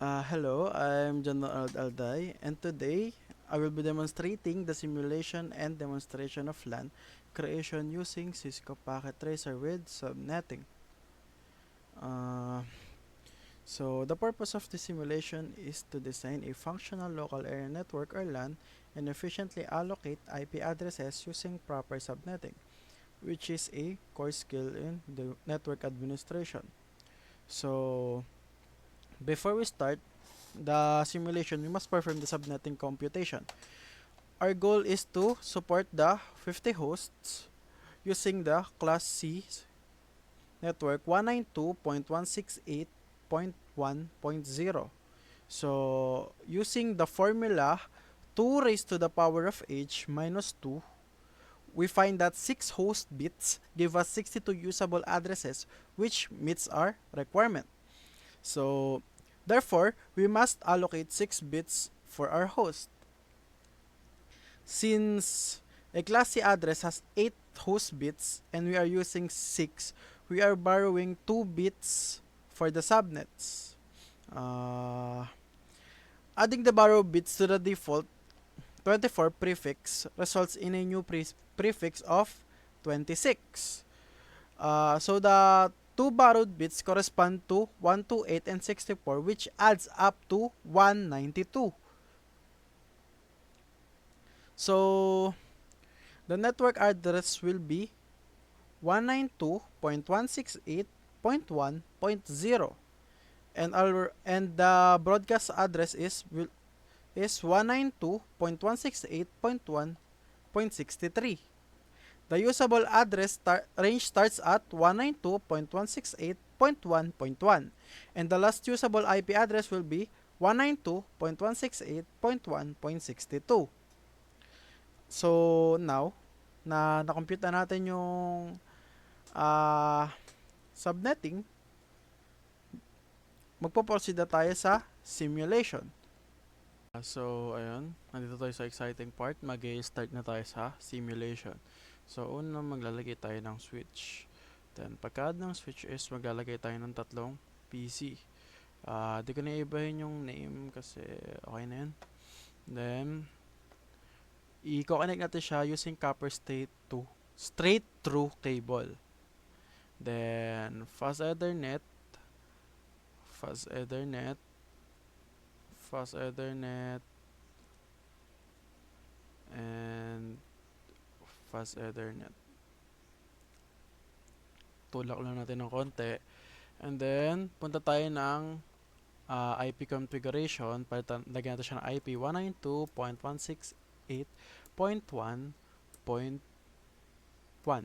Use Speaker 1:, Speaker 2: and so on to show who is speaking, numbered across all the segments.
Speaker 1: Hello, I'm John Alday, and today I will be demonstrating the simulation and demonstration of LAN creation using Cisco Packet Tracer with subnetting. Uh, the purpose of the simulation is to design a functional local area network or LAN and efficiently allocate IP addresses using proper subnetting, which is a core skill in the network administration. So, before we start the simulation, we must perform the subnetting computation. Our goal is to support the 50 hosts using the Class C network 192.168.1.0. So, using the formula 2 raised to the power of h minus 2, we find that 6 host bits give us 62 usable addresses, which meets our requirement. So, therefore, we must allocate 6 bits for our host. Since a Class C address has 8 host bits and we are using 6, we are borrowing 2 bits for the subnets. Uh, Adding the borrowed bits to the default 24 prefix results in a new prefix of 26. So the two borrowed bits correspond to 128 and 64, which adds up to 192. So the network address will be 192.168.1.0, and the broadcast address is 192.168.1.63. The usable address range starts at 192.168.1.1, and the last usable IP address will be 192.168.1.62. So now na na-compute na natin yung uh, subnetting, magpo-proceed na tayo sa simulation. Ayun, nandito tayo sa exciting part. Mag-start na tayo sa simulation. So, una maglalagay tayo ng switch. Then, pagka ng switch is maglalagay tayo ng tatlong PC. Di ko na ibahin yung name kasi okay na yun. Then, i-connect natin siya using copper straight through cable. Then, fast Ethernet, and fast Ethernet. Tulak lang natin ng konti. And then, punta tayo ng IP configuration. Lagyan natin siya ng IP 192.168.1.1.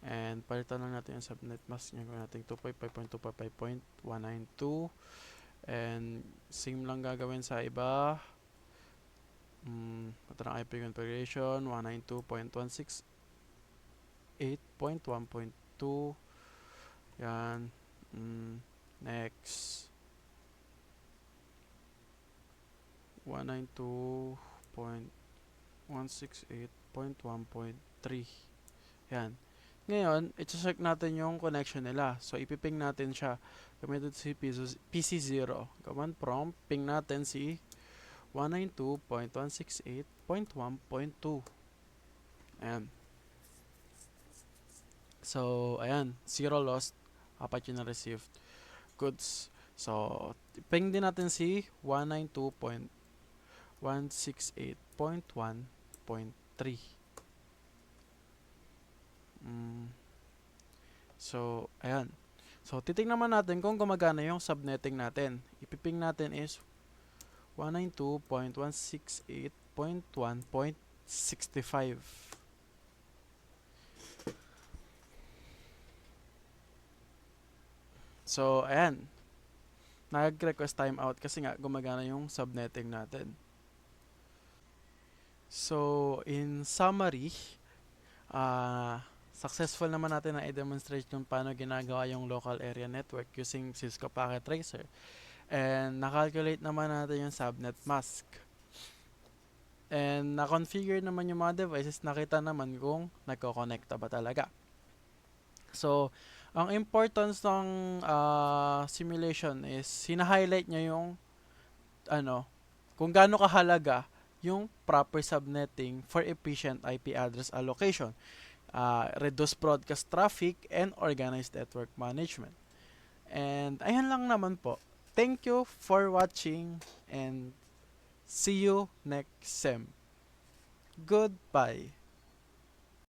Speaker 1: And palitan lang natin yung subnet mask niya. Gawin natin 255.255.192. And same lang gagawin sa iba. Ito ng IP configuration 192.168.1.2. Yan. Next. 192.168.1.3. Yan. Ngayon, i-check natin yung connection nila. So, ipiping natin siya. Gamitin si PC0. Command prompt, ping natin si 192.168.1.2. Ayan. So, ayan. 0 lost. Apat yun na received. Goods. So, ping din natin si 192.168.1.3. So, ayan. So, titingnan naman natin kung gumagana yung subnetting natin. Ipiping natin is 192.168.1.65. So, ayan. Nag-request timeout kasi nga gumagana yung subnetting natin. So, in summary, successful naman natin na i-demonstrate kung paano ginagawa yung local area network using Cisco Packet Tracer. And na-calculate naman natin yung subnet mask. And na-configure naman yung mga devices, nakita naman kung nagko-connecta ba talaga. So, Ang importance ng simulation is hina-highlight niya yung ano, kung gaano kahalaga yung proper subnetting for efficient IP address allocation, reduce broadcast traffic, and organized network management. And ayan lang naman po. Thank you for watching and see you next sem. Goodbye.